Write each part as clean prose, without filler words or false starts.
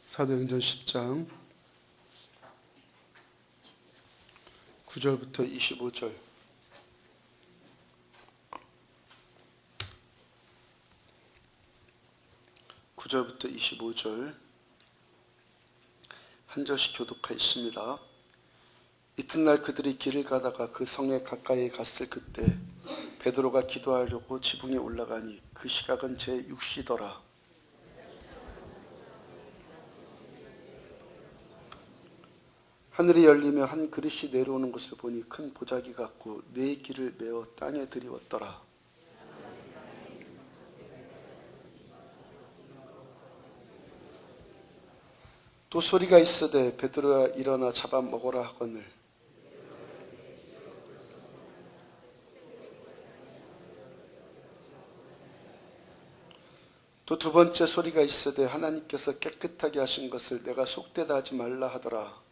사도행전 10장 9절부터 25절. (9절부터 25절) 한 절씩 교독하였습니다. 이튿날 그들이 길을 가다가 그 성에 가까이 갔을 그때 베드로가 기도하려고 지붕에 올라가니 그 시각은 제6시더라. 하늘이 열리며 한 그릇이 내려오는 것을 보니 큰 보자기 같고 네 길을 메어 땅에 들이웠더라. 또 소리가 있으되 베드로야 일어나 잡아먹으라 하거늘 또 두 번째 소리가 있으되 하나님께서 깨끗하게 하신 것을 내가 속되다 하지 말라 하더라.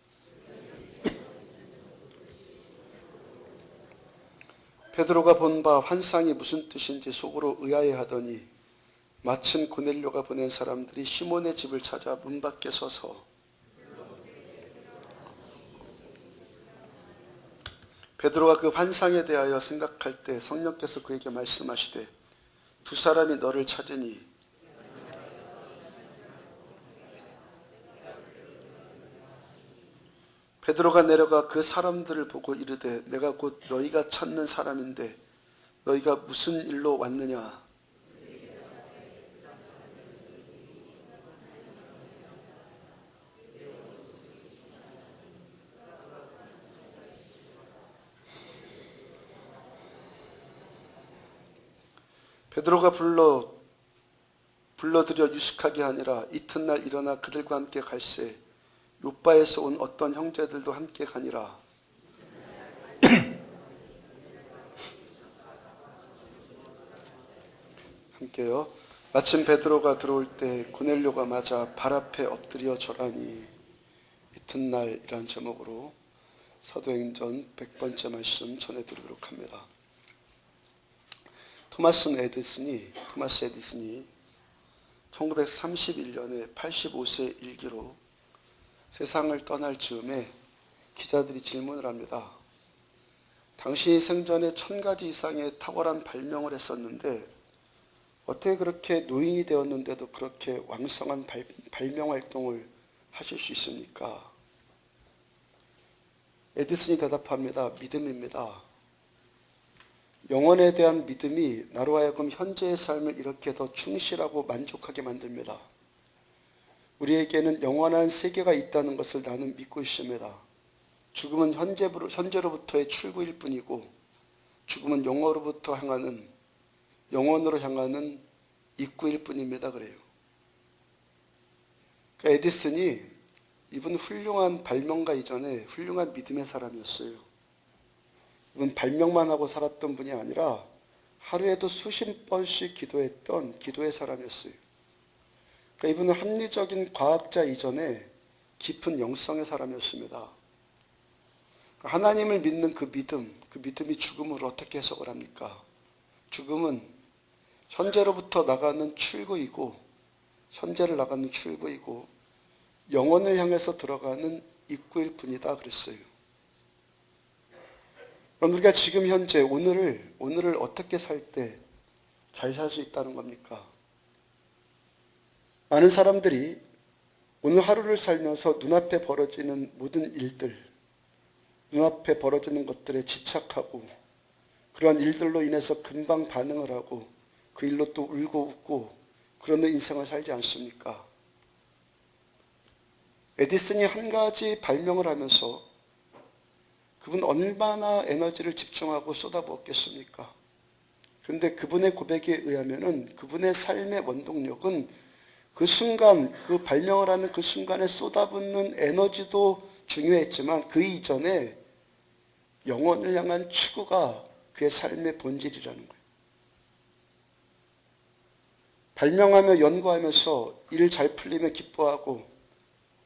베드로가 본 바 환상이 무슨 뜻인지 속으로 의아해하더니 마침 고넬료가 보낸 사람들이 시몬의 집을 찾아 문 밖에 서서 베드로가 그 환상에 대하여 생각할 때 성령께서 그에게 말씀하시되 두 사람이 너를 찾으니 베드로가 내려가 그 사람들을 보고 이르되 내가 곧 너희가 찾는 사람인데 너희가 무슨 일로 왔느냐. 베드로가 불러들여 유숙하게 하니라. 이튿날 일어나 그들과 함께 갈새 요빠에서 온 어떤 형제들도 함께 가니라. 함께요. 마침 베드로가 들어올 때 고넬료가 맞아 발 앞에 엎드려 절하니 이튿날이란 제목으로 사도행전 100번째 말씀 전해드리도록 합니다. 토마스 에디슨이 1931년에 85세 일기로 세상을 떠날 즈음에 기자들이 질문을 합니다. 당신이 생전에 1000가지 이상의 탁월한 발명을 했었는데 어떻게 그렇게 노인이 되었는데도 그렇게 왕성한 발명 활동을 하실 수 있습니까? 에디슨이 대답합니다. 믿음입니다. 영혼에 대한 믿음이 나로 하여금 현재의 삶을 이렇게 더 충실하고 만족하게 만듭니다. 우리에게는 영원한 세계가 있다는 것을 나는 믿고 있습니다. 죽음은 현재로부터의 출구일 뿐이고 죽음은 영원으로 향하는 입구일 뿐입니다. 그래요. 그러니까 에디슨이 이분 훌륭한 발명가 이전에 훌륭한 믿음의 사람이었어요. 이분 발명만 하고 살았던 분이 아니라 하루에도 수십 번씩 기도했던 기도의 사람이었어요. 그러니까 이분은 합리적인 과학자 이전에 깊은 영성의 사람이었습니다. 하나님을 믿는 그 믿음이 죽음을 어떻게 해석을 합니까? 죽음은 현재로부터 나가는 출구이고 영혼을 향해서 들어가는 입구일 뿐이다 그랬어요. 그럼 우리가 지금 현재 오늘을 어떻게 살 때 잘 살 수 있다는 겁니까? 많은 사람들이 오늘 하루를 살면서 눈앞에 벌어지는 모든 일들, 눈앞에 벌어지는 것들에 집착하고 그러한 일들로 인해서 금방 반응을 하고 그 일로 또 울고 웃고 그러는 인생을 살지 않습니까? 에디슨이 한 가지 발명을 하면서 그분 얼마나 에너지를 집중하고 쏟아부었겠습니까? 그런데 그분의 고백에 의하면은 그분의 삶의 원동력은 그 순간, 그 발명을 하는 그 순간에 쏟아붓는 에너지도 중요했지만 그 이전에 영혼을 향한 추구가 그의 삶의 본질이라는 거예요. 발명하며 연구하면서 일 잘 풀리면 기뻐하고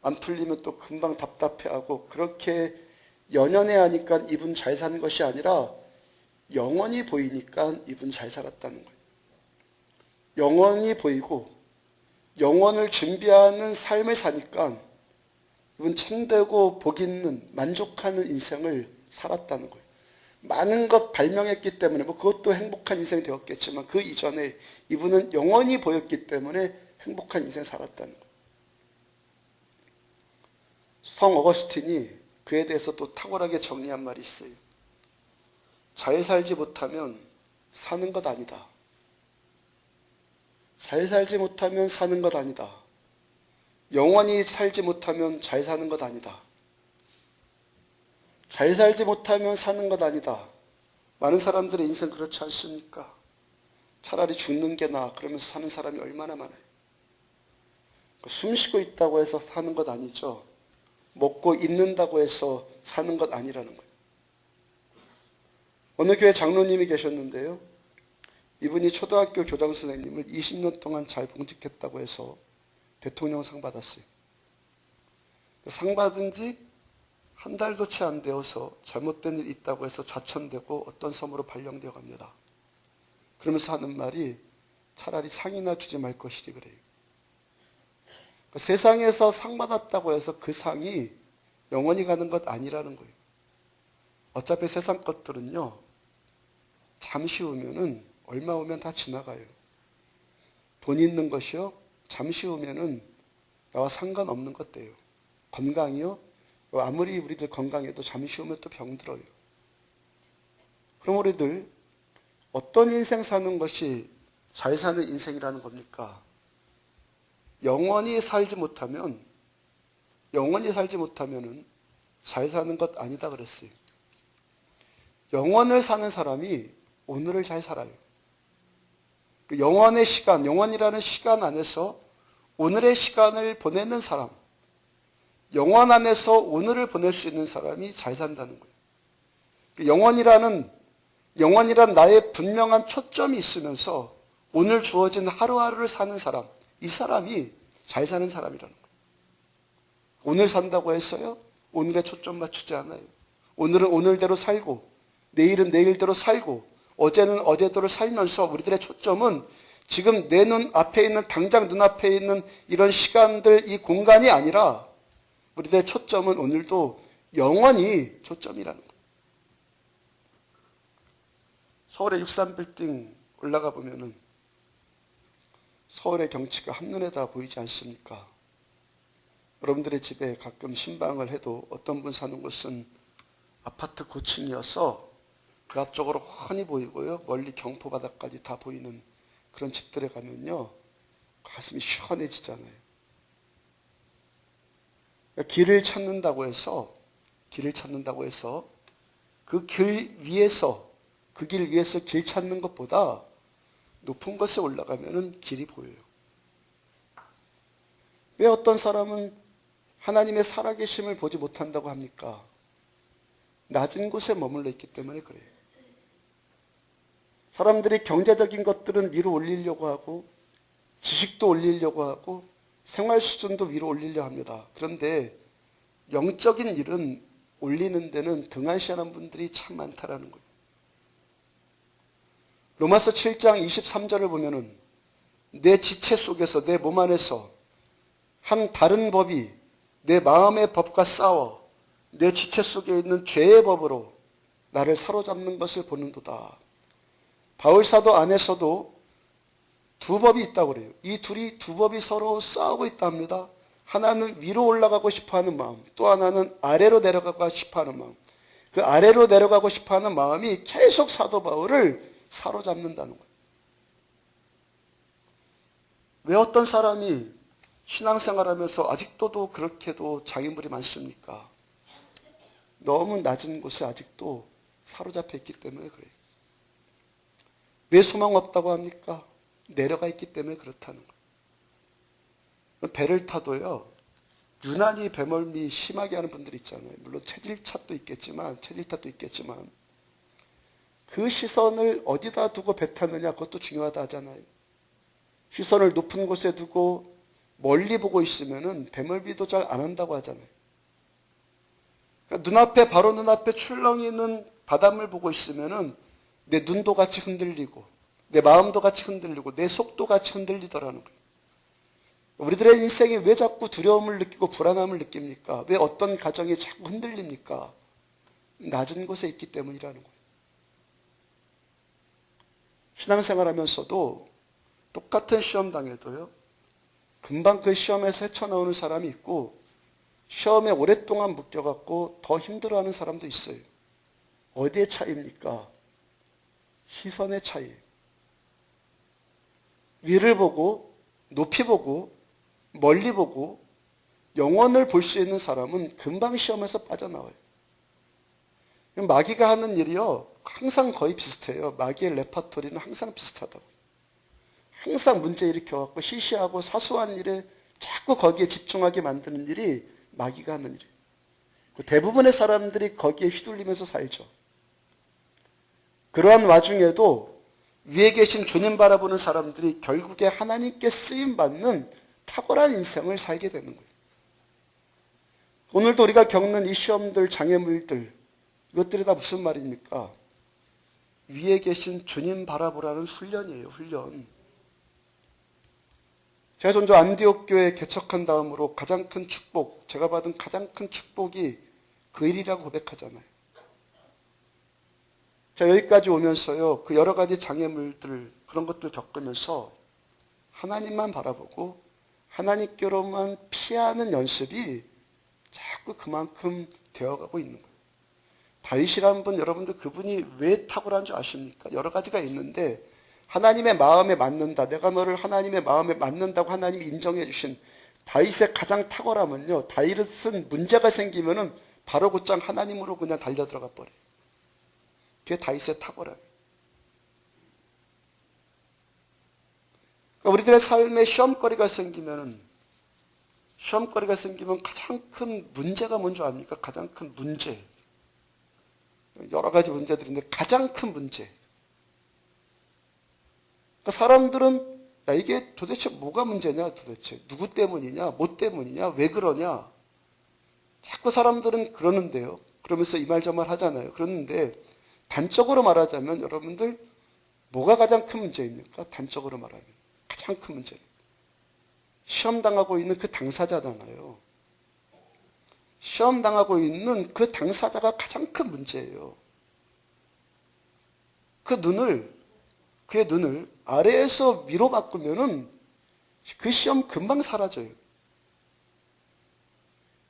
안 풀리면 또 금방 답답해하고 그렇게 연연해 하니까 이분 잘 사는 것이 아니라 영원히 보이니까 이분 잘 살았다는 거예요. 영원히 보이고 영원을 준비하는 삶을 사니까 이분 참되고 복 있는 만족하는 인생을 살았다는 거예요. 많은 것 발명했기 때문에 뭐 그것도 행복한 인생이 되었겠지만 그 이전에 이분은 영원히 보였기 때문에 행복한 인생 살았다는 거예요. 성 어거스틴이 그에 대해서 또 탁월하게 정리한 말이 있어요. 잘 살지 못하면 사는 것 아니다. 잘 살지 못하면 사는 것 아니다. 영원히 살지 못하면 잘 사는 것 아니다. 잘 살지 못하면 사는 것 아니다. 많은 사람들의 인생 그렇지 않습니까? 차라리 죽는 게 나아 그러면서 사는 사람이 얼마나 많아요. 숨 쉬고 있다고 해서 사는 것 아니죠. 먹고 있는다고 해서 사는 것 아니라는 거예요. 어느 교회 장로님이 계셨는데요. 이분이 초등학교 교장 선생님을 20년 동안 잘 봉직했다고 해서 대통령 상 받았어요. 상 받은 지 한 달도 채 안 되어서 잘못된 일 있다고 해서 좌천되고 어떤 섬으로 발령되어 갑니다. 그러면서 하는 말이 차라리 상이나 주지 말 것이지 그래요. 그러니까 세상에서 상 받았다고 해서 그 상이 영원히 가는 것 아니라는 거예요. 어차피 세상 것들은요. 잠시 후면은 얼마 오면 다 지나가요. 돈 있는 것이요. 잠시 후면은 나와 상관없는 것 돼요. 건강이요. 아무리 우리들 건강해도 잠시 후면 또 병들어요. 그럼 우리들 어떤 인생 사는 것이 잘 사는 인생이라는 겁니까? 영원히 살지 못하면은 잘 사는 것 아니다 그랬어요. 영원을 사는 사람이 오늘을 잘 살아요. 영원의 시간, 영원이라는 시간 안에서 오늘의 시간을 보내는 사람, 영원 안에서 오늘을 보낼 수 있는 사람이 잘 산다는 거예요. 영원이란 나의 분명한 초점이 있으면서 오늘 주어진 하루하루를 사는 사람, 이 사람이 잘 사는 사람이라는 거예요. 오늘 산다고 해서요, 오늘에 초점 맞추지 않아요. 오늘은 오늘대로 살고, 내일은 내일대로 살고, 어제는 어제대로 살면서 우리들의 초점은 지금 내 눈 앞에 있는, 당장 눈앞에 있는 이런 시간들, 이 공간이 아니라 우리들의 초점은 오늘도 영원히 초점이라는 거예요. 서울의 63빌딩 올라가 보면은 서울의 경치가 한눈에 다 보이지 않습니까? 여러분들의 집에 가끔 신방을 해도 어떤 분 사는 곳은 아파트 고층이어서 그 앞쪽으로 훤히 보이고요. 멀리 경포 바다까지 다 보이는 그런 집들에 가면요. 가슴이 시원해지잖아요. 길을 찾는다고 해서 그 길 위에서 길 찾는 것보다 높은 곳에 올라가면 길이 보여요. 왜 어떤 사람은 하나님의 살아계심을 보지 못한다고 합니까? 낮은 곳에 머물러 있기 때문에 그래요. 사람들이 경제적인 것들은 위로 올리려고 하고 지식도 올리려고 하고 생활 수준도 위로 올리려 합니다. 그런데 영적인 일은 올리는 데는 등한시하는 분들이 참 많다라는 거예요. 로마서 7장 23절을 보면은 내 지체 속에서 내 몸 안에서 한 다른 법이 내 마음의 법과 싸워 내 지체 속에 있는 죄의 법으로 나를 사로잡는 것을 보는도다. 바울사도 안에서도 두 법이 있다고 그래요. 이 두 법이 서로 싸우고 있답니다. 하나는 위로 올라가고 싶어하는 마음, 또 하나는 아래로 내려가고 싶어하는 마음. 그 아래로 내려가고 싶어하는 마음이 계속 사도 바울을 사로잡는다는 거예요. 왜 어떤 사람이 신앙생활하면서 아직도 그렇게도 장애물이 많습니까? 너무 낮은 곳에 아직도 사로잡혀 있기 때문에 그래요. 왜 소망 없다고 합니까? 내려가 있기 때문에 그렇다는 거예요. 배를 타도요, 유난히 배멀미 심하게 하는 분들 있잖아요. 물론 체질 탓도 있겠지만 그 시선을 어디다 두고 배 타느냐, 그것도 중요하다 하잖아요. 시선을 높은 곳에 두고 멀리 보고 있으면은 배멀미도 잘 안 한다고 하잖아요. 그러니까 바로 눈앞에 출렁이 있는 바닷물 보고 있으면은 내 눈도 같이 흔들리고 내 마음도 같이 흔들리고 내 속도 같이 흔들리더라는 거예요. 우리들의 인생이 왜 자꾸 두려움을 느끼고 불안함을 느낍니까? 왜 어떤 가정이 자꾸 흔들립니까? 낮은 곳에 있기 때문이라는 거예요. 신앙생활하면서도 똑같은 시험 당해도요, 금방 그 시험에서 헤쳐나오는 사람이 있고, 시험에 오랫동안 묶여갖고 더 힘들어하는 사람도 있어요. 어디의 차이입니까? 시선의 차이. 위를 보고, 높이 보고, 멀리 보고, 영원을 볼 수 있는 사람은 금방 시험에서 빠져나와요. 마귀가 하는 일이요, 항상 거의 비슷해요. 마귀의 레파토리는 항상 비슷하다고. 항상 문제 일으켜갖고 시시하고 사소한 일에 자꾸 거기에 집중하게 만드는 일이 마귀가 하는 일이에요. 대부분의 사람들이 거기에 휘둘리면서 살죠. 그러한 와중에도 위에 계신 주님 바라보는 사람들이 결국에 하나님께 쓰임받는 탁월한 인생을 살게 되는 거예요. 오늘도 우리가 겪는 이 시험들, 장애물들, 이것들이 다 무슨 말입니까? 위에 계신 주님 바라보라는 훈련이에요, 훈련. 제가 전주 안디옥 교회 개척한 다음으로 가장 큰 축복, 제가 받은 가장 큰 축복이 그 일이라고 고백하잖아요. 제가 여기까지 오면서요, 그 여러 가지 장애물들, 그런 것들을 겪으면서 하나님만 바라보고 하나님께로만 피하는 연습이 자꾸 그만큼 되어가고 있는 거예요. 다윗이라는 분, 여러분들 그분이 왜 탁월한 줄 아십니까? 여러 가지가 있는데 하나님의 마음에 맞는다. 내가 너를 하나님의 마음에 맞는다고 하나님이 인정해 주신 다윗의 가장 탁월함은요, 다윗은 문제가 생기면은 바로 곧장 하나님으로 그냥 달려 들어가 버려요. 그게 다윗의 탁월함이에요. 그러니까 우리들의 삶에 시험거리가 생기면 가장 큰 문제가 뭔지 압니까? 가장 큰 문제. 여러 가지 문제들인데 가장 큰 문제. 그러니까 사람들은 야, 이게 도대체 뭐가 문제냐 도대체. 누구 때문이냐, 뭐 때문이냐, 왜 그러냐. 자꾸 사람들은 그러는데요. 그러면서 이 말 저 말 하잖아요. 그러는데 단적으로 말하자면 여러분들 뭐가 가장 큰 문제입니까? 단적으로 말하면 가장 큰 문제는 시험 당하고 있는 그 당사자잖아요. 시험 당하고 있는 그 당사자가 가장 큰 문제예요. 그의 눈을 아래에서 위로 바꾸면은 그 시험 금방 사라져요.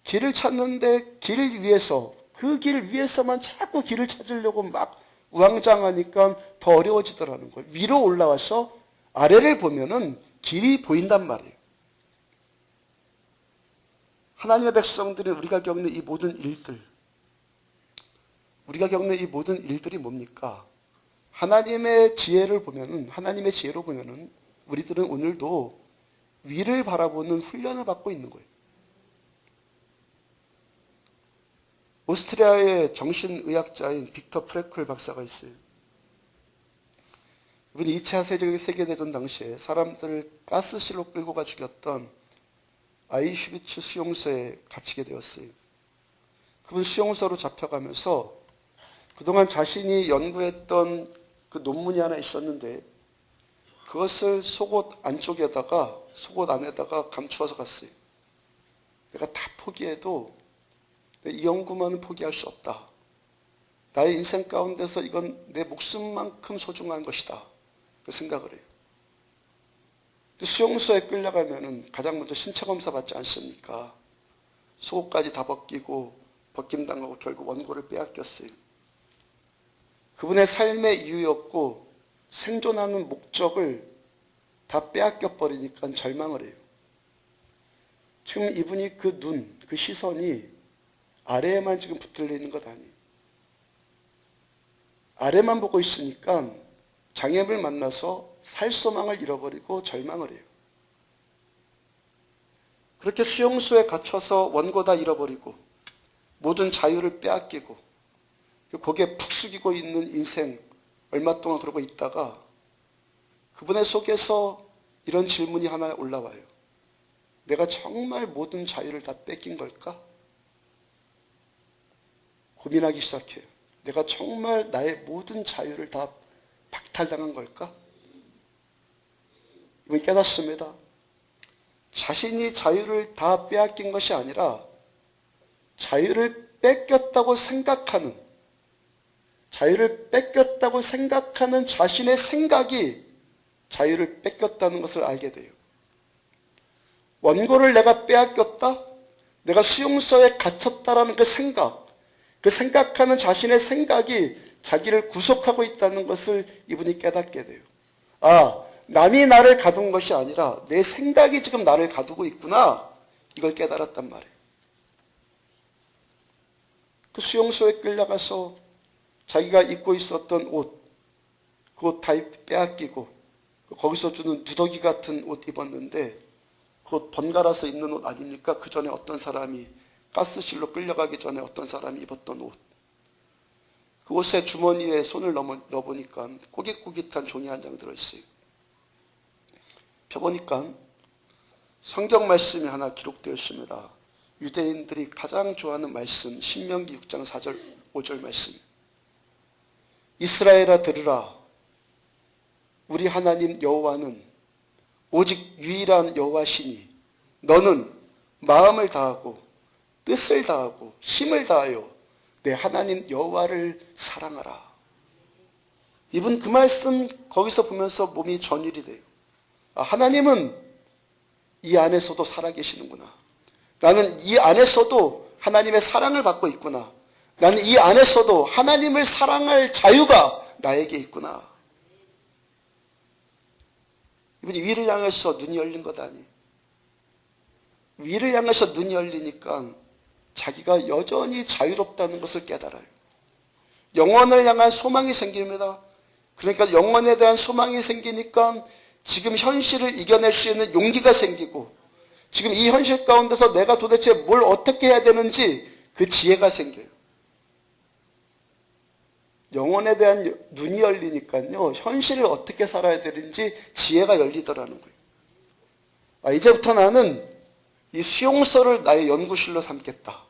길을 찾는데 그 길 위에서만 자꾸 길을 찾으려고 막 우왕좌왕하니까 더 어려워지더라는 거예요. 위로 올라와서 아래를 보면은 길이 보인단 말이에요. 하나님의 백성들은 우리가 겪는 이 모든 일들이 뭡니까? 하나님의 지혜로 보면은 우리들은 오늘도 위를 바라보는 훈련을 받고 있는 거예요. 오스트리아의 정신의학자인 빅터 프레클 박사가 있어요. 이분이 2차 세계대전 당시에 사람들을 가스실로 끌고 가 죽였던 아이슈비츠 수용소에 갇히게 되었어요. 그분 수용소로 잡혀가면서 그동안 자신이 연구했던 그 논문이 하나 있었는데 그것을 속옷 안에다가 감추어서 갔어요. 내가 다 포기해도 이 연구만은 포기할 수 없다. 나의 인생 가운데서 이건 내 목숨만큼 소중한 것이다. 그 생각을 해요. 수용소에 끌려가면은 가장 먼저 신체 검사 받지 않습니까? 속옷까지 다 벗기고 벗김당하고 결국 원고를 빼앗겼어요. 그분의 삶의 이유였고 생존하는 목적을 다 빼앗겨 버리니까 절망을 해요. 지금 이분이 그 시선이 아래에만 지금 붙들려 있는 것 아니에요. 아래만 보고 있으니까 장애물 만나서 살 소망을 잃어버리고 절망을 해요. 그렇게 수용소에 갇혀서 원고 다 잃어버리고 모든 자유를 빼앗기고 고개 푹 숙이고 있는 인생 얼마 동안 그러고 있다가 그분의 속에서 이런 질문이 하나 올라와요. 내가 정말 모든 자유를 다 뺏긴 걸까? 고민하기 시작해요. 내가 정말 나의 모든 자유를 다 박탈당한 걸까? 이분 깨닫습니다. 자신이 자유를 다 빼앗긴 것이 아니라 자유를 뺏겼다고 생각하는 자신의 생각이 자유를 뺏겼다는 것을 알게 돼요. 원고를 내가 빼앗겼다? 내가 수용소에 갇혔다라는 그 생각하는 자신의 생각이 자기를 구속하고 있다는 것을 이분이 깨닫게 돼요. 아, 남이 나를 가둔 것이 아니라 내 생각이 지금 나를 가두고 있구나. 이걸 깨달았단 말이에요. 그 수용소에 끌려가서 자기가 입고 있었던 옷, 그 옷 다 빼앗기고 거기서 주는 누더기 같은 옷 입었는데 그 옷 번갈아서 입는 옷 아닙니까? 그 전에 어떤 사람이 가스실로 끌려가기 전에 어떤 사람이 입었던 옷. 그 옷의 주머니에 손을 넣어보니까 꼬깃꼬깃한 종이 한 장 들어있어요. 펴보니까 성경 말씀이 하나 기록되어 있습니다. 유대인들이 가장 좋아하는 말씀, 신명기 6장 4절 5절 말씀. 이스라엘아 들으라. 우리 하나님 여호와는 오직 유일한 여호와시니 너는 마음을 다하고 뜻을 다하고 힘을 다하여 내 하나님 여호와를 사랑하라. 이분 그 말씀 거기서 보면서 몸이 전율이 돼요. 아, 하나님은 이 안에서도 살아계시는구나. 나는 이 안에서도 하나님의 사랑을 받고 있구나. 나는 이 안에서도 하나님을 사랑할 자유가 나에게 있구나. 이분이 위를 향해서 눈이 열린 것 아니에요. 위를 향해서 눈이 열리니까 자기가 여전히 자유롭다는 것을 깨달아요. 영원을 향한 소망이 생깁니다. 그러니까 영원에 대한 소망이 생기니까 지금 현실을 이겨낼 수 있는 용기가 생기고 지금 이 현실 가운데서 내가 도대체 뭘 어떻게 해야 되는지 그 지혜가 생겨요. 영혼에 대한 눈이 열리니까요. 현실을 어떻게 살아야 되는지 지혜가 열리더라는 거예요. 아, 이제부터 나는 이 수용소를 나의 연구실로 삼겠다.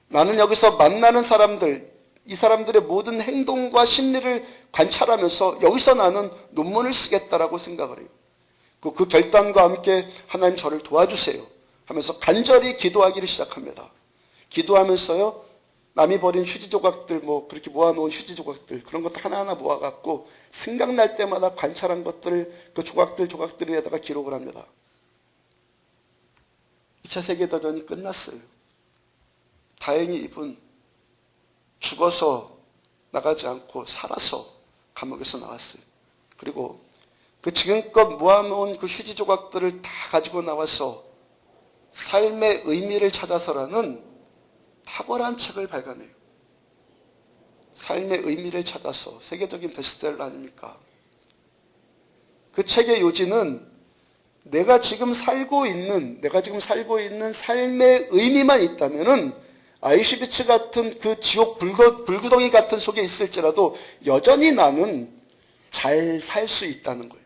나는 여기서 만나는 사람들, 이 사람들의 모든 행동과 심리를 관찰하면서 여기서 나는 논문을 쓰겠다라고 생각을 해요. 그 결단과 함께 하나님 저를 도와주세요 하면서 간절히 기도하기를 시작합니다. 기도하면서요. 남이 버린 휴지 조각들, 그렇게 모아놓은 휴지 조각들, 그런 것도 하나하나 모아갖고 생각날 때마다 관찰한 것들을 그 조각들에다가 기록을 합니다. 2차 세계대전이 끝났어요. 다행히 이분 죽어서 나가지 않고 살아서 감옥에서 나왔어요. 그리고 그 지금껏 모아놓은 그 휴지 조각들을 다 가지고 나와서 삶의 의미를 찾아서라는 탁월한 책을 발간해요. 삶의 의미를 찾아서 세계적인 베스트셀러 아닙니까? 그 책의 요지는 내가 지금 살고 있는 삶의 의미만 있다면은 아이슈비츠 같은 그 지옥 불구덩이 같은 속에 있을지라도 여전히 나는 잘 살 수 있다는 거예요.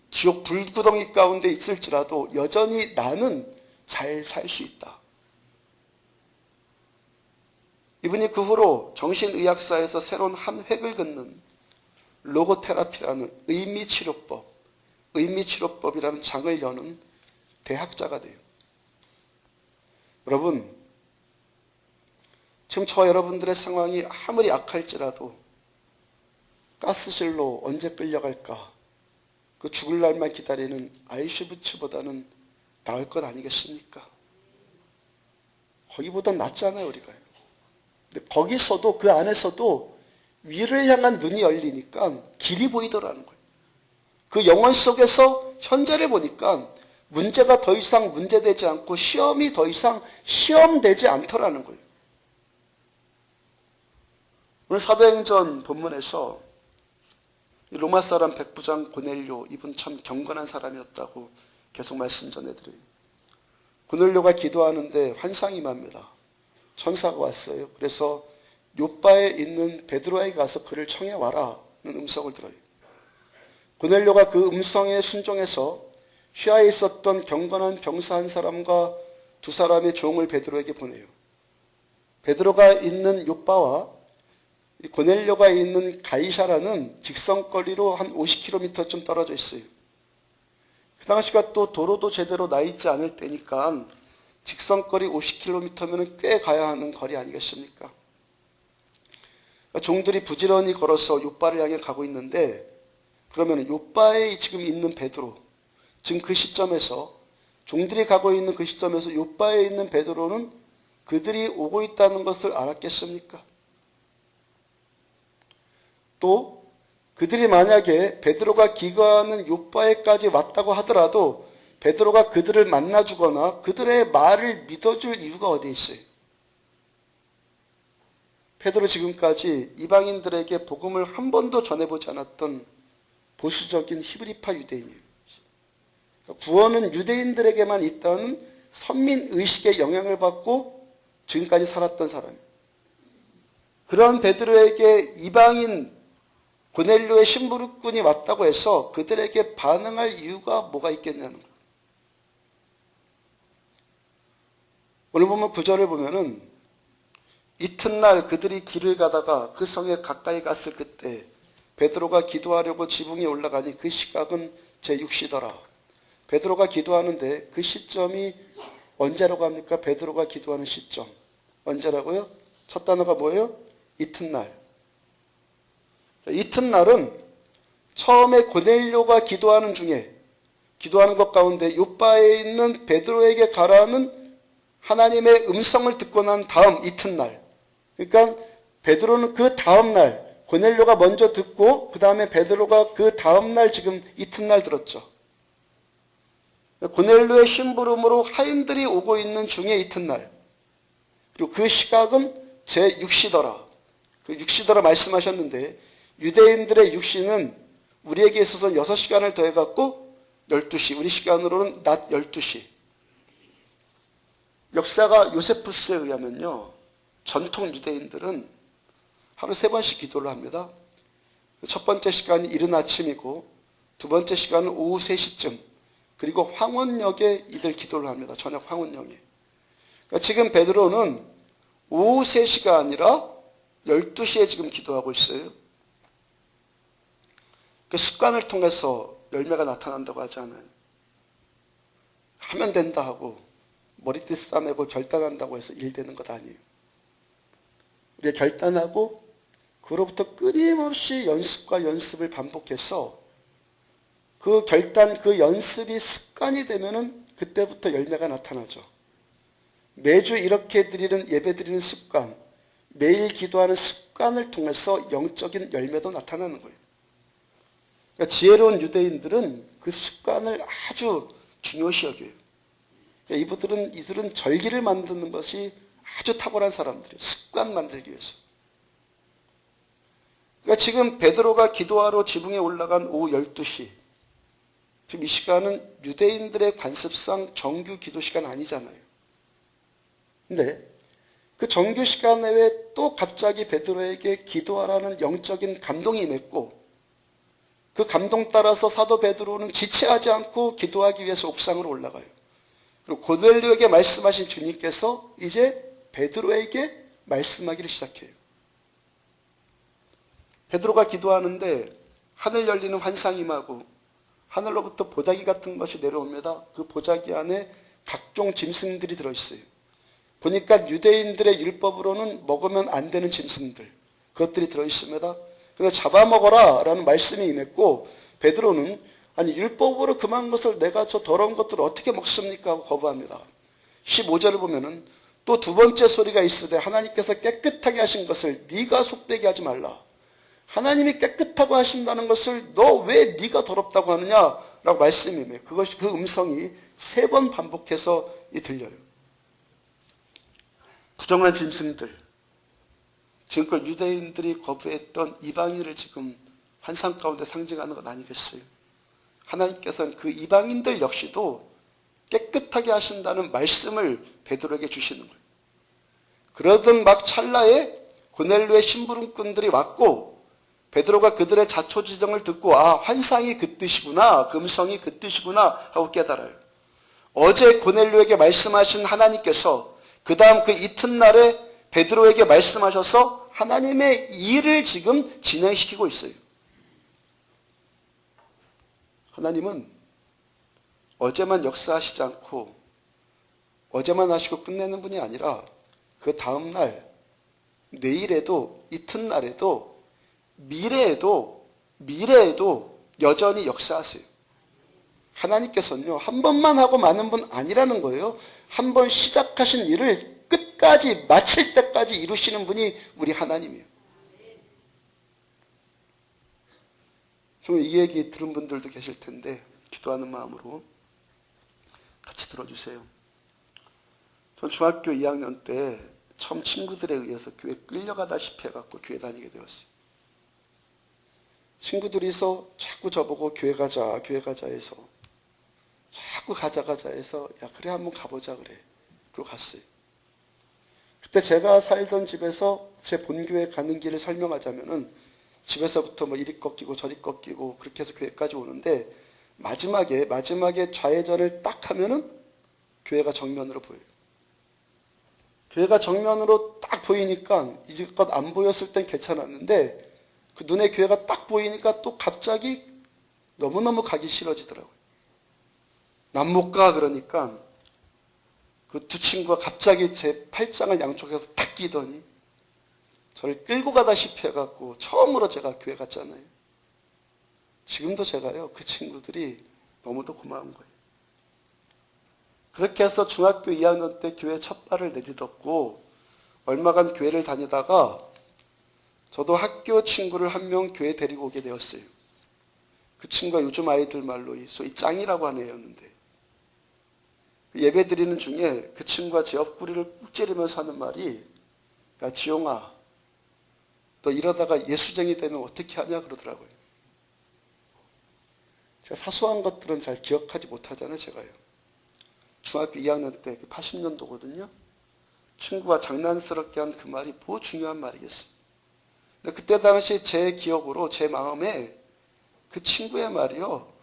지옥 불구덩이 가운데 있을지라도 여전히 나는 잘 살 수 있다. 이분이 그 후로 정신의학사에서 새로운 한 획을 긋는 로고테라피라는 의미치료법이라는 장을 여는 대학자가 돼요. 여러분, 지금 저와 여러분들의 상황이 아무리 악할지라도 가스실로 언제 끌려갈까? 그 죽을 날만 기다리는 아이슈비츠보다는 나을 것 아니겠습니까? 거기보단 낫잖아요, 우리가. 근데 거기서도, 그 안에서도 위를 향한 눈이 열리니까 길이 보이더라는 거예요. 그 영혼 속에서 현재를 보니까 문제가 더 이상 문제되지 않고 시험이 더 이상 시험되지 않더라는 거예요. 오늘 사도행전 본문에서 로마 사람 백부장 고넬료, 이분 참 경건한 사람이었다고 계속 말씀 전해드려요. 고넬료가 기도하는데 환상이 임합니다. 천사가 왔어요. 그래서 요바에 있는 베드로에게 가서 그를 청해와라는 음성을 들어요. 고넬료가 그 음성에 순종해서 휘하에 있었던 경건한 병사 한 사람과 두 사람의 종을 베드로에게 보내요. 베드로가 있는 요바와 고넬료가 있는 가이사라는 직선거리로 한 50km쯤 떨어져 있어요. 당시가 또 도로도 제대로 나 있지 않을 때니까 직선거리 50km면 꽤 가야 하는 거리 아니겠습니까? 종들이 부지런히 걸어서 욥바를 향해 가고 있는데, 그러면 욥바에 지금 있는 베드로, 지금 그 시점에서 종들이 가고 있는 그 시점에서 욥바에 있는 베드로는 그들이 오고 있다는 것을 알았겠습니까? 또 그들이 만약에 베드로가 기거하는 욥바에까지 왔다고 하더라도 베드로가 그들을 만나주거나 그들의 말을 믿어줄 이유가 어디에 있어요? 베드로 지금까지 이방인들에게 복음을 한 번도 전해보지 않았던 보수적인 히브리파 유대인이에요. 구원은 유대인들에게만 있다는 선민의식의 영향을 받고 지금까지 살았던 사람이에요. 그런 베드로에게 이방인 고넬료의 심부름꾼이 왔다고 해서 그들에게 반응할 이유가 뭐가 있겠냐는 거예요. 오늘 보면 9절을 보면은 이튿날 그들이 길을 가다가 그 성에 가까이 갔을 그때 베드로가 기도하려고 지붕에 올라가니 그 시각은 제6시더라. 베드로가 기도하는데 그 시점이 언제라고 합니까? 베드로가 기도하는 시점. 언제라고요? 첫 단어가 뭐예요? 이튿날. 이튿날은 처음에 고넬료가 기도하는 중에 기도하는 것 가운데 욥바에 있는 베드로에게 가라는 하나님의 음성을 듣고 난 다음 이튿날. 그러니까 베드로는 그 다음 날 고넬료가 먼저 듣고 그 다음에 베드로가 그 다음 날 지금 이튿날 들었죠. 고넬료의 심부름으로 하인들이 오고 있는 중에 이튿날. 그리고 그 시각은 제6시더라. 그 6시더라 말씀하셨는데 유대인들의 6시는 우리에게 있어서 6시간을 더해갖고 12시, 우리 시간으로는 낮 12시. 역사가 요세푸스에 의하면요, 전통 유대인들은 하루 3번씩 기도를 합니다. 첫 번째 시간이 이른 아침이고 두 번째 시간은 오후 3시쯤, 그리고 황혼역에 이들 기도를 합니다. 저녁 황혼역에. 그러니까 지금 베드로는 오후 3시가 아니라 12시에 지금 기도하고 있어요. 그 습관을 통해서 열매가 나타난다고 하잖아요. 하면 된다 하고 머리띠 싸매고 결단한다고 해서 일 되는 것 아니에요. 우리가 결단하고 그로부터 끊임없이 연습과 연습을 반복해서 그 결단, 그 연습이 습관이 되면은 그때부터 열매가 나타나죠. 매주 이렇게 드리는 예배 드리는 습관, 매일 기도하는 습관을 통해서 영적인 열매도 나타나는 거예요. 그러니까 지혜로운 유대인들은 그 습관을 아주 중요시 여겨요. 그러니까 이들은 절기를 만드는 것이 아주 탁월한 사람들이에요. 습관 만들기 위해서. 그러니까 지금 베드로가 기도하러 지붕에 올라간 오후 12시. 지금 이 시간은 유대인들의 관습상 정규 기도 시간 아니잖아요. 근데 그 정규 시간 내에 또 갑자기 베드로에게 기도하라는 영적인 감동이 임했고, 그 감동 따라서 사도 베드로는 지체하지 않고 기도하기 위해서 옥상으로 올라가요. 그리고 고넬료에게 말씀하신 주님께서 이제 베드로에게 말씀하기를 시작해요. 베드로가 기도하는데 하늘 열리는 환상이 임하고 하늘로부터 보자기 같은 것이 내려옵니다. 그 보자기 안에 각종 짐승들이 들어있어요. 보니까 유대인들의 율법으로는 먹으면 안 되는 짐승들, 그것들이 들어있습니다. 그래서 잡아먹어라 라는 말씀이 임했고, 베드로는 아니 율법으로 금한 것을 내가 저 더러운 것들을 어떻게 먹습니까? 하고 거부합니다. 15절을 보면은 또 두 번째 소리가 있으되 하나님께서 깨끗하게 하신 것을 네가 속되게 하지 말라. 하나님이 깨끗하고 하신다는 것을 너 왜 네가 더럽다고 하느냐라고 말씀이 임해요. 그것이 그 음성이 3번 반복해서 들려요. 부정한 짐승들, 지금껏 유대인들이 거부했던 이방인을 지금 환상 가운데 상징하는 것 아니겠어요? 하나님께서는 그 이방인들 역시도 깨끗하게 하신다는 말씀을 베드로에게 주시는 거예요. 그러던 막 찰나에 고넬료의 심부름꾼들이 왔고 베드로가 그들의 자초지정을 듣고 아, 환상이 그 뜻이구나, 그 음성이 그 뜻이구나 하고 깨달아요. 어제 고넬료에게 말씀하신 하나님께서 그 다음 그 이튿날에 베드로에게 말씀하셔서 하나님의 일을 지금 진행시키고 있어요. 하나님은 어제만 역사하시지 않고 어제만 하시고 끝내는 분이 아니라 그 다음날, 내일에도, 이튿날에도, 미래에도 여전히 역사하세요. 하나님께서는요, 한 번만 하고 마는 분 아니라는 거예요. 한 번 시작하신 일을 끝까지 마칠 때까지 이루시는 분이 우리 하나님이에요. 좀 이 얘기 들은 분들도 계실 텐데 기도하는 마음으로 같이 들어주세요. 전 중학교 2학년 때 처음 친구들에 의해서 교회 끌려가다시피 해갖고 교회 다니게 되었어요. 친구들이서 자꾸 저보고 교회 가자 해서 자꾸 가자 해서 야 그래 한번 가보자 그래. 그리고 갔어요. 그때 제가 살던 집에서 제 본교회 가는 길을 설명하자면은 집에서부터 뭐 이리 꺾이고 저리 꺾이고 그렇게 해서 교회까지 오는데 마지막에 좌회전을 딱 하면은 교회가 정면으로 보여요. 교회가 정면으로 딱 보이니까 이제껏 안 보였을 땐 괜찮았는데 그 눈에 교회가 딱 보이니까 또 갑자기 너무너무 가기 싫어지더라고요. 난 못 가 그러니까 그 두 친구가 갑자기 제 팔짱을 양쪽에서 탁 끼더니 저를 끌고 가다시피 해갖고 처음으로 제가 교회 갔잖아요. 지금도 제가요 그 친구들이 너무도 고마운 거예요. 그렇게 해서 중학교 2학년 때 교회 첫 발을 내딛었고 얼마간 교회를 다니다가 저도 학교 친구를 한 명 교회 데리고 오게 되었어요. 그 친구가 요즘 아이들 말로 소위 짱이라고 하는 애였는데 예배 드리는 중에 그 친구가 제 옆구리를 꾹 찌르면서 하는 말이 야 지용아 너 이러다가 예수쟁이 되면 어떻게 하냐 그러더라고요. 제가 사소한 것들은 잘 기억하지 못하잖아요 제가요. 중학교 2학년 때 80년도거든요. 친구가 장난스럽게 한 그 말이 뭐 중요한 말이겠어요. 근데 그때 당시 제 기억으로 제 마음에 그 친구의 말이요.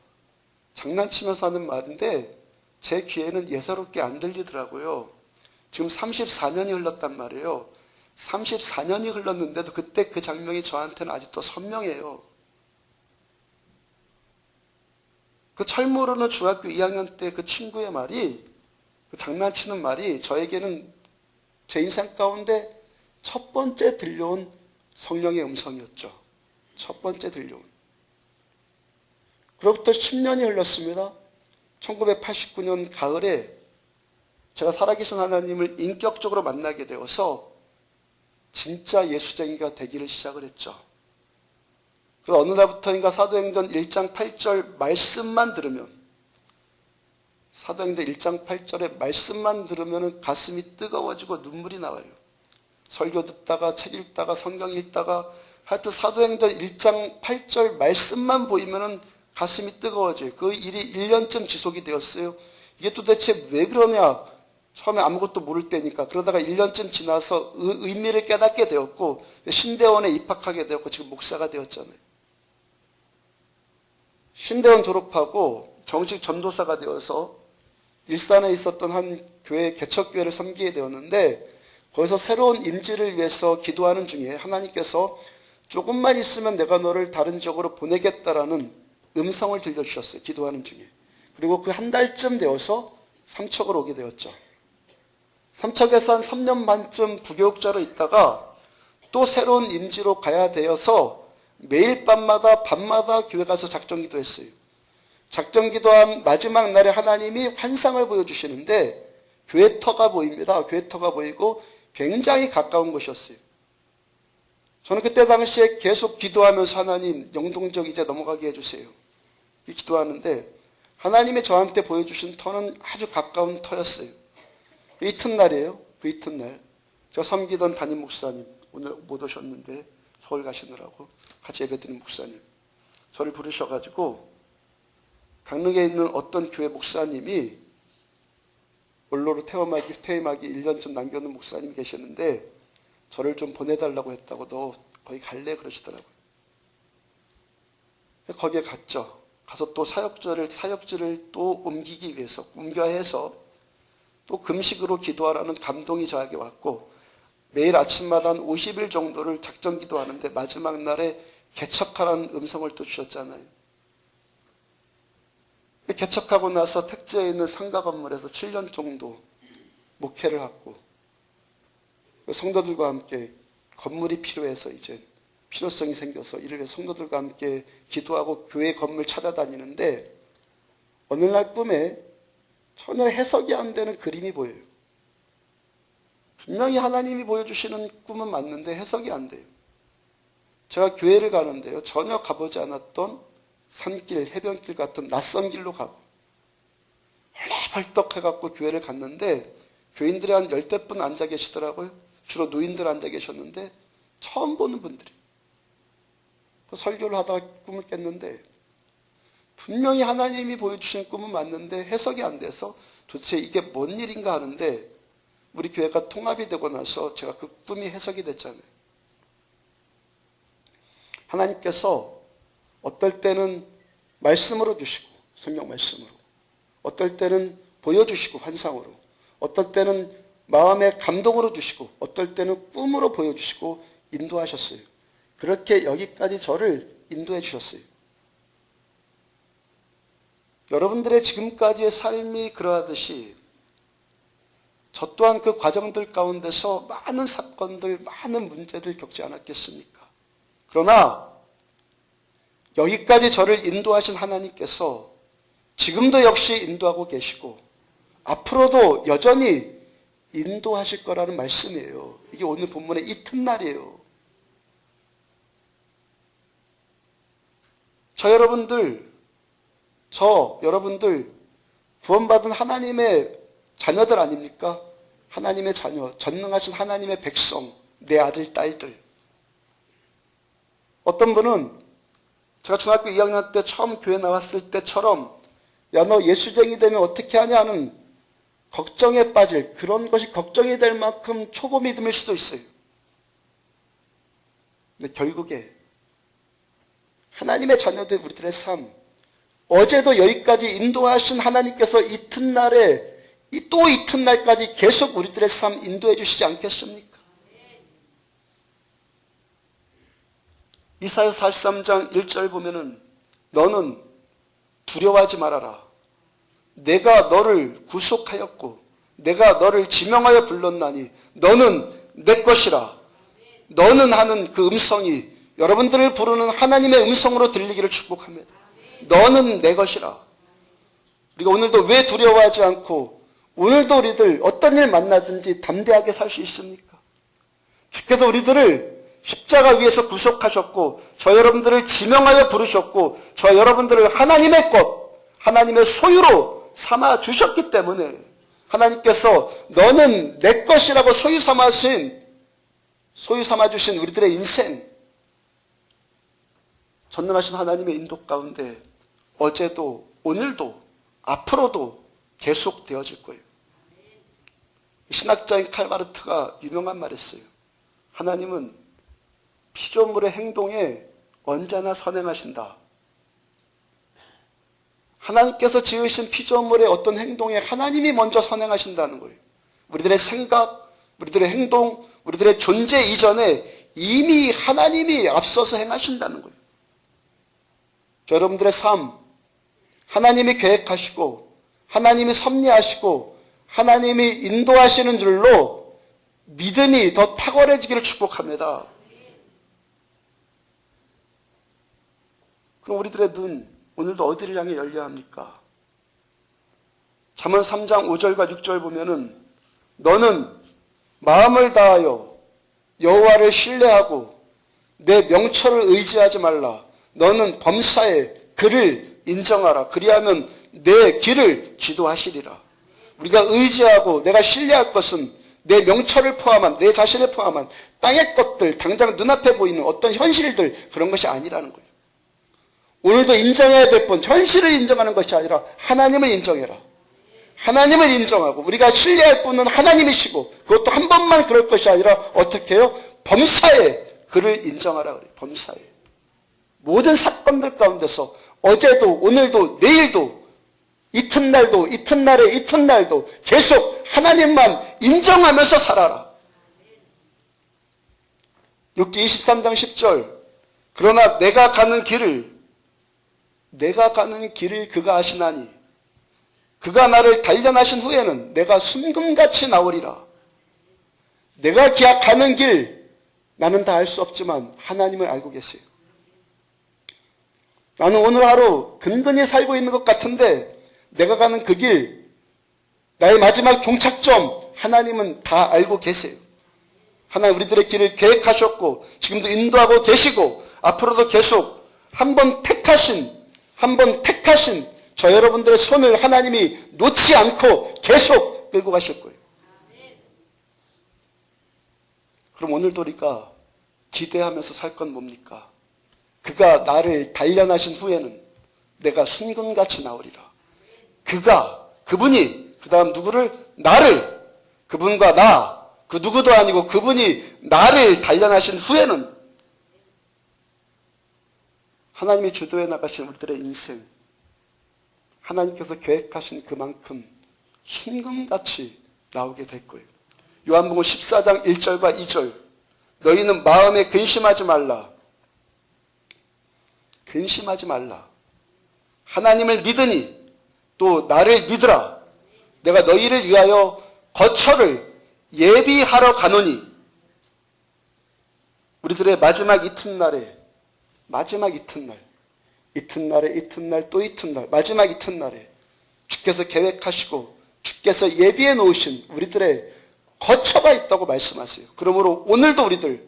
장난치면서 하는 말인데 제 귀에는 예사롭게 안 들리더라고요. 지금 34년이 흘렀단 말이에요. 34년이 흘렀는데도 그때 그 장면이 저한테는 아직도 선명해요. 그 철모르는 중학교 2학년 때 그 친구의 말이 그 장난치는 말이 저에게는 제 인생 가운데 첫 번째 들려온 성령의 음성이었죠. 첫 번째 들려온. 그로부터 10년이 흘렀습니다. 1989년 가을에 제가 살아계신 하나님을 인격적으로 만나게 되어서 진짜 예수쟁이가 되기를 시작을 했죠. 그래서 어느 날부터인가 사도행전 1장 8절 말씀만 들으면 사도행전 1장 8절의 말씀만 들으면 가슴이 뜨거워지고 눈물이 나와요. 설교 듣다가 책 읽다가 성경 읽다가 하여튼 사도행전 1장 8절 말씀만 보이면 가슴이 뜨거워져요. 그 일이 1년쯤 지속이 되었어요. 이게 도대체 왜 그러냐. 처음에 아무것도 모를 때니까. 그러다가 1년쯤 지나서 의미를 깨닫게 되었고 신대원에 입학하게 되었고 지금 목사가 되었잖아요. 신대원 졸업하고 정식 전도사가 되어서 일산에 있었던 한 교회 개척교회를 섬기게 되었는데 거기서 새로운 임지를 위해서 기도하는 중에 하나님께서 조금만 있으면 내가 너를 다른 지역으로 보내겠다라는 음성을 들려주셨어요. 기도하는 중에. 그리고 그 한 달쯤 되어서 삼척으로 오게 되었죠. 삼척에서 한 3년 반쯤 부교육자로 있다가 또 새로운 임지로 가야 되어서 매일 밤마다 교회 가서 작정기도 했어요. 작정기도한 마지막 날에 하나님이 환상을 보여주시는데 교회터가 보입니다. 교회터가 보이고 굉장히 가까운 곳이었어요. 저는 그때 당시에 계속 기도하면서 하나님 영동적 이제 넘어가게 해주세요. 기도하는데 하나님이 저한테 보여주신 터는 아주 가까운 터였어요. 그 이튿날이에요. 그 이튿날 제가 섬기던 담임 목사님 오늘 못 오셨는데 서울 가시느라고 같이 예배드린 목사님 저를 부르셔가지고 강릉에 있는 어떤 교회 목사님이 원로로 퇴임하기 1년쯤 남겨놓은 목사님이 계셨는데 저를 좀 보내달라고 했다고 너 거기 갈래? 그러시더라고요. 거기에 갔죠. 가서 또 사역지를 또 옮기기 위해서, 옮겨야 해서 또 금식으로 기도하라는 감동이 저에게 왔고 매일 아침마다 한 50일 정도를 작정 기도하는데 마지막 날에 개척하라는 음성을 또 주셨잖아요. 개척하고 나서 택지에 있는 상가 건물에서 7년 정도 목회를 하고 성도들과 함께 건물이 필요해서 이제 필요성이 생겨서 이를 위해 성도들과 함께 기도하고 교회 건물 찾아다니는데 어느 날 꿈에 전혀 해석이 안 되는 그림이 보여요. 분명히 하나님이 보여주시는 꿈은 맞는데 해석이 안 돼요. 제가 교회를 가는데요. 전혀 가보지 않았던 산길, 해변길 같은 낯선 길로 가고 헐레벌떡 해갖고 교회를 갔는데 교인들이 한 10대분 앉아 계시더라고요. 주로 노인들 앉아 계셨는데 처음 보는 분들이. 설교를 하다가 꿈을 깼는데 분명히 하나님이 보여주신 꿈은 맞는데 해석이 안 돼서 도대체 이게 뭔 일인가 하는데 우리 교회가 통합이 되고 나서 제가 그 꿈이 해석이 됐잖아요. 하나님께서 어떨 때는 말씀으로 주시고 성경 말씀으로 어떨 때는 보여주시고 환상으로 어떨 때는 마음의 감동으로 주시고 어떨 때는 꿈으로 보여주시고 인도하셨어요. 그렇게 여기까지 저를 인도해 주셨어요. 여러분들의 지금까지의 삶이 그러하듯이 저 또한 그 과정들 가운데서 많은 사건들, 많은 문제들 겪지 않았겠습니까? 그러나 여기까지 저를 인도하신 하나님께서 지금도 역시 인도하고 계시고 앞으로도 여전히 인도하실 거라는 말씀이에요. 이게 오늘 본문의 이튿날이에요. 여러분들 구원받은 하나님의 자녀들 아닙니까? 하나님의 자녀, 전능하신 하나님의 백성, 내 아들, 딸들. 어떤 분은 제가 중학교 2학년 때 처음 교회 나왔을 때처럼 야, 너 예수쟁이 되면 어떻게 하냐 하는 걱정에 빠질 그런 것이 걱정이 될 만큼 초보 믿음일 수도 있어요. 근데 결국에 하나님의 자녀들 우리들의 삶, 어제도 여기까지 인도하신 하나님께서 이튿날에 또 이튿날까지 계속 우리들의 삶 인도해 주시지 않겠습니까? 이사야 43장 1절 보면은 너는 두려워하지 말아라. 내가 너를 구속하였고 내가 너를 지명하여 불렀나니 너는 내 것이라. 너는 하는 그 음성이 여러분들을 부르는 하나님의 음성으로 들리기를 축복합니다. 너는 내 것이라. 우리가 오늘도 왜 두려워하지 않고 오늘도 우리들 어떤 일 만나든지 담대하게 살 수 있습니까? 주께서 우리들을 십자가 위에서 구속하셨고 저 여러분들을 지명하여 부르셨고 저 여러분들을 하나님의 것, 하나님의 소유로 삼아 주셨기 때문에 하나님께서 너는 내 것이라고 소유 삼아 주신 우리들의 인생, 전능하신 하나님의 인도 가운데 어제도 오늘도 앞으로도 계속되어질 거예요. 신학자인 칼바르트가 유명한 말 했어요. 하나님은 피조물의 행동에 언제나 선행하신다. 하나님께서 지으신 피조물의 어떤 행동에 하나님이 먼저 선행하신다는 거예요. 우리들의 생각, 우리들의 행동, 우리들의 존재 이전에 이미 하나님이 앞서서 행하신다는 거예요. 여러분들의 삶, 하나님이 계획하시고 하나님이 섭리하시고 하나님이 인도하시는 줄로 믿음이 더 탁월해지기를 축복합니다. 그럼 우리들의 눈 오늘도 어디를 향해 열려야 합니까? 잠언 3장 5절과 6절 보면은 너는 마음을 다하여 여호와를 신뢰하고 내 명철을 의지하지 말라. 너는 범사에 그를 인정하라. 그리하면 내 길을 지도하시리라. 우리가 의지하고 내가 신뢰할 것은 내 명철을 포함한, 내 자신을 포함한 땅의 것들, 당장 눈앞에 보이는 어떤 현실들, 그런 것이 아니라는 거예요. 오늘도 인정해야 될 분, 현실을 인정하는 것이 아니라 하나님을 인정해라. 하나님을 인정하고 우리가 신뢰할 분은 하나님이시고 그것도 한 번만 그럴 것이 아니라 어떻게 해요? 범사에 그를 인정하라 그래요. 범사에. 모든 사건들 가운데서 어제도 오늘도 내일도 이튿날도 계속 하나님만 인정하면서 살아라. 욥기 23장 10절 그러나 내가 가는 길을 그가 아시나니 그가 나를 단련하신 후에는 내가 순금같이 나오리라. 내가 기약하는 길 나는 다 알 수 없지만 하나님을 알고 계세요. 나는 오늘 하루 근근히 살고 있는 것 같은데 내가 가는 그 길, 나의 마지막 종착점 하나님은 다 알고 계세요. 하나님 우리들의 길을 계획하셨고 지금도 인도하고 계시고 앞으로도 계속 한 번 택하신 저 여러분들의 손을 하나님이 놓지 않고 계속 끌고 가실 거예요. 그럼 오늘도 우리가 기대하면서 살 건 뭡니까? 그가 나를 단련하신 후에는 내가 순금같이 나오리라. 그분이 그 다음 누구를? 나를, 그분과 나, 그 누구도 아니고 그분이 나를 단련하신 후에는 하나님이 주도해 나가신 우리들의 인생, 하나님께서 계획하신 그만큼 순금같이 나오게 될 거예요. 요한복음 14장 1절과 2절, 너희는 마음에 근심하지 말라. 근심하지 말라. 하나님을 믿으니 또 나를 믿으라. 내가 너희를 위하여 거처를 예비하러 가노니. 우리들의 마지막 이튿날에, 이튿날 또 이튿날, 마지막 이튿날에 주께서 계획하시고 주께서 예비해 놓으신 우리들의 거처가 있다고 말씀하세요. 그러므로 오늘도 우리들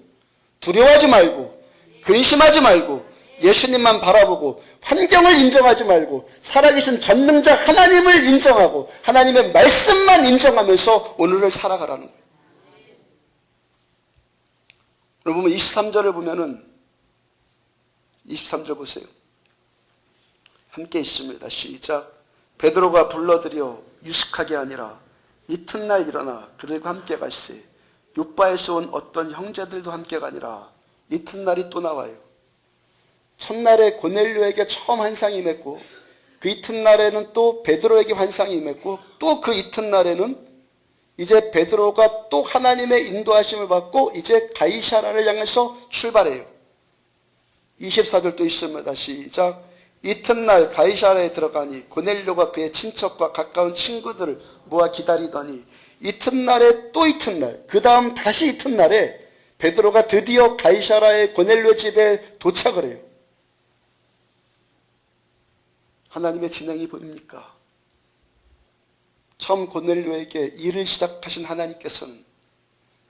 두려워하지 말고 근심하지 말고 예수님만 바라보고 환경을 인정하지 말고 살아계신 전능자 하나님을 인정하고 하나님의 말씀만 인정하면서 오늘을 살아가라는 거예요. 여러분 23절을 보면은 23절 보세요. 함께 있습니다. 시작. 베드로가 불러들여 유숙하게 아니라 이튿날 일어나 그들과 함께 갈세. 요바에서 온 어떤 형제들도 함께 가니라. 이튿날이 또 나와요. 첫날에 고넬료에게 처음 환상이 임했고 그 이튿날에는 또 베드로에게 환상이 임했고 또 그 이튿날에는 이제 베드로가 또 하나님의 인도하심을 받고 이제 가이사라를 향해서 출발해요. 24절 또 있습니다. 시작. 이튿날 가이사라에 들어가니 고넬료가 그의 친척과 가까운 친구들을 모아 기다리더니 이튿날에 또 이튿날, 그 다음 다시 이튿날에 베드로가 드디어 가이사라의 고넬료 집에 도착을 해요. 하나님의 진행이 보입니까? 처음 고넬료에게 일을 시작하신 하나님께서는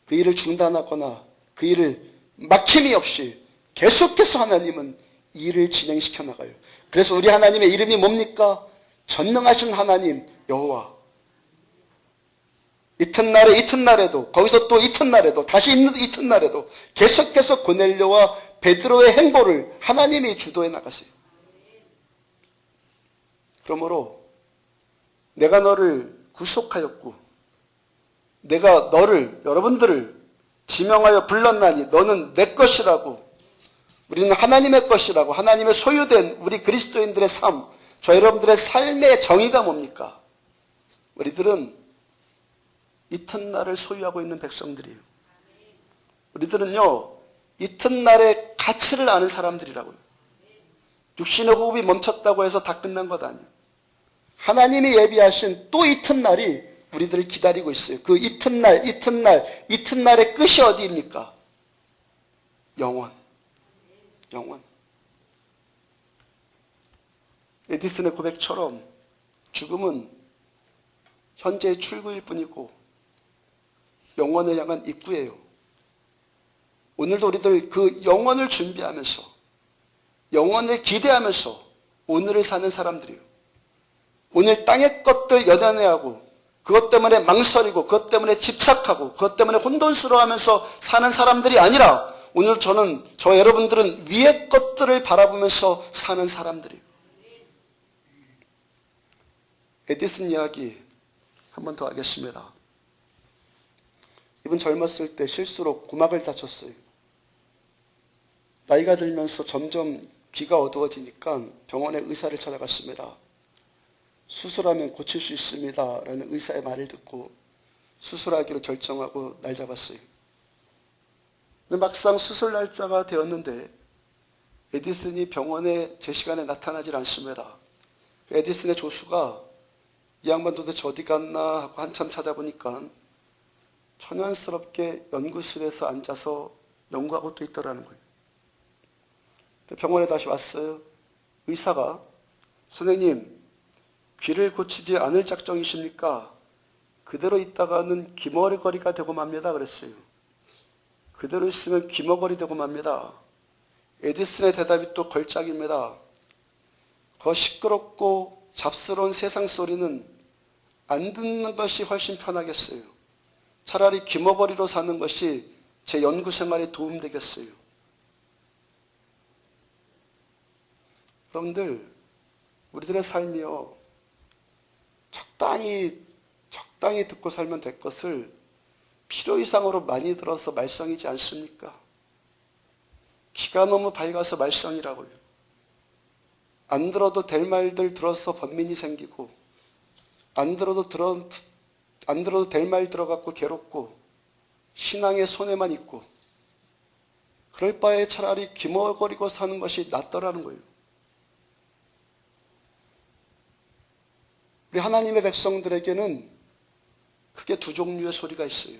그 일을 중단하거나 그 일을 막힘이 없이 계속해서 하나님은 일을 진행시켜 나가요. 그래서 우리 하나님의 이름이 뭡니까? 전능하신 하나님 여호와. 이튿날에도 거기서 또 이튿날에도 다시 이튿날에도 계속해서 고넬료와 베드로의 행보를 하나님이 주도해 나가세요. 그러므로 내가 너를 구속하였고 내가 너를 여러분들을 지명하여 불렀나니 너는 내 것이라고, 우리는 하나님의 것이라고, 하나님의 소유된 우리 그리스도인들의 삶, 저 여러분들의 삶의 정의가 뭡니까? 우리들은 이튿날을 소유하고 있는 백성들이에요. 우리들은요 이튿날의 가치를 아는 사람들이라고요. 육신의 호흡이 멈췄다고 해서 다 끝난 것 아니에요. 하나님이 예비하신 또 이튿날이 우리들을 기다리고 있어요. 그 이튿날의 끝이 어디입니까? 영원. 에디슨의 고백처럼 죽음은 현재의 출구일 뿐이고 영원을 향한 입구예요. 오늘도 우리들 그 영원을 준비하면서 영원을 기대하면서 오늘을 사는 사람들이에요. 오늘 땅의 것들 연연해하고 그것 때문에 망설이고 그것 때문에 집착하고 그것 때문에 혼돈스러워하면서 사는 사람들이 아니라 오늘 저 여러분들은 위의 것들을 바라보면서 사는 사람들이에요. 에디슨 이야기 한 번 더 하겠습니다. 이분 젊었을 때 실수로 고막을 다쳤어요. 나이가 들면서 점점 귀가 어두워지니까 병원에 의사를 찾아갔습니다. 수술하면 고칠 수 있습니다 라는 의사의 말을 듣고 수술하기로 결정하고 날 잡았어요. 근데 막상 수술 날짜가 되었는데 에디슨이 병원에 제 시간에 나타나질 않습니다. 에디슨의 조수가 이 양반 도대체 어디 갔나 하고 한참 찾아보니까 천연스럽게 연구실에서 앉아서 연구하고 또 있더라는 거예요. 병원에 다시 왔어요. 의사가 선생님 귀를 고치지 않을 작정이십니까? 그대로 있다가는 귀머거리가 되고 맙니다 그랬어요. 그대로 있으면 귀머거리 되고 맙니다. 에디슨의 대답이 또 걸작입니다. 그 시끄럽고 잡스러운 세상 소리는 안 듣는 것이 훨씬 편하겠어요. 차라리 귀머거리로 사는 것이 제 연구 생활에 도움되겠어요. 여러분들, 우리들의 삶이요, 적당히 듣고 살면 될 것을 필요 이상으로 많이 들어서 말썽이지 않습니까? 귀가 너무 밝아서 말썽이라고요. 안 들어도 될 말들 들어서 번민이 생기고, 안 들어도 될 말 들어갖고 괴롭고, 신앙의 손해만 있고, 그럴 바에 차라리 귀머거리고 사는 것이 낫더라는 거예요. 우리 하나님의 백성들에게는 크게 두 종류의 소리가 있어요.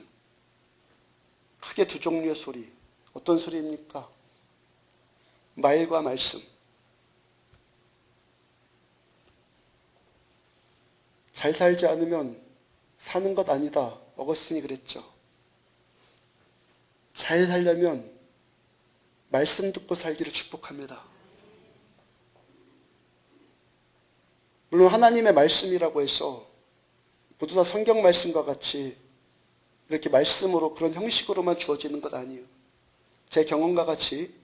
크게 두 종류의 소리. 어떤 소리입니까? 말과 말씀. 잘 살지 않으면 사는 것 아니다. 어거스틴이 그랬죠. 잘 살려면 말씀 듣고 살기를 축복합니다. 물론 하나님의 말씀이라고 해서 모두 다 성경 말씀과 같이 이렇게 말씀으로 그런 형식으로만 주어지는 것 아니에요. 제 경험과 같이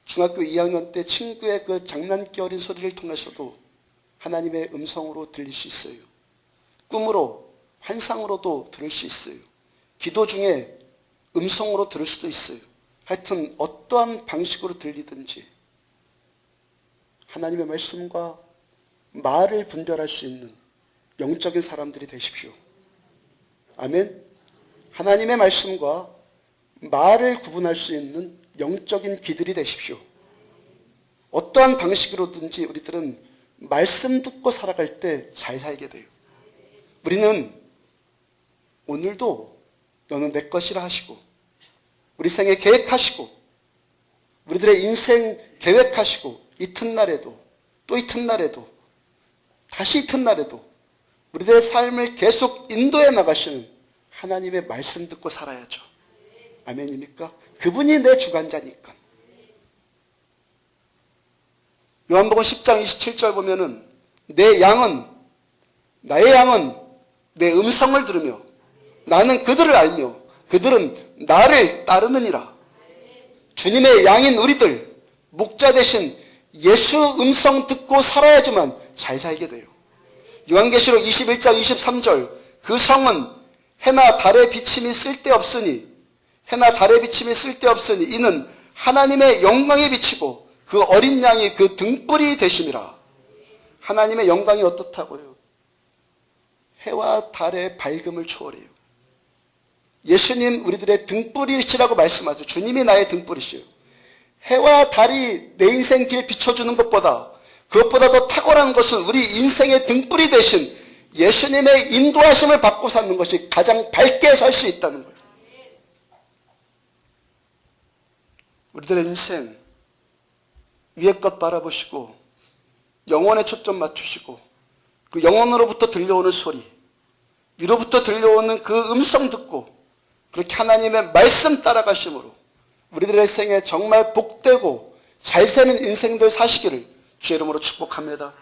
중학교 2학년 때 친구의 그 장난기 어린 소리를 통해서도 하나님의 음성으로 들릴 수 있어요. 꿈으로, 환상으로도 들을 수 있어요. 기도 중에 음성으로 들을 수도 있어요. 하여튼 어떠한 방식으로 들리든지 하나님의 말씀과 말을 분별할 수 있는 영적인 사람들이 되십시오. 아멘. 하나님의 말씀과 말을 구분할 수 있는 영적인 귀들이 되십시오. 어떠한 방식으로든지 우리들은 말씀 듣고 살아갈 때 잘 살게 돼요. 우리는 오늘도 너는 내 것이라 하시고, 우리 생에 계획하시고, 우리들의 인생 계획하시고, 이튿날에도 또 이튿날에도 다시 이튿날에도 우리들의 삶을 계속 인도해 나가시는 하나님의 말씀 듣고 살아야죠. 아멘입니까? 그분이 내 주관자니까. 요한복음 10장 27절 보면은 나의 양은 내 음성을 들으며 나는 그들을 알며 그들은 나를 따르느니라. 주님의 양인 우리들, 목자 대신 예수 음성 듣고 살아야지만 잘 살게 돼요. 요한계시록 21장 23절 그 성은 해나 달의 비침이 쓸데없으니 이는 하나님의 영광에 비치고 그 어린 양이 그 등불이 되심이라. 하나님의 영광이 어떻다고요? 해와 달의 밝음을 초월해요. 예수님 우리들의 등불이시라고 말씀하죠. 주님이 나의 등불이시요. 해와 달이 내 인생 길에 비춰주는 것보다 그것보다 더 탁월한 것은 우리 인생의 등불이 되신 예수님의 인도하심을 받고 사는 것이 가장 밝게 살 수 있다는 거예요. 우리들의 인생 위의 것 바라보시고 영혼에 초점 맞추시고 그 영혼으로부터 들려오는 소리, 위로부터 들려오는 그 음성 듣고 그렇게 하나님의 말씀 따라가심으로 우리들의 생에 정말 복되고 잘 사는 인생들 사시기를 주의 이름으로 축복합니다.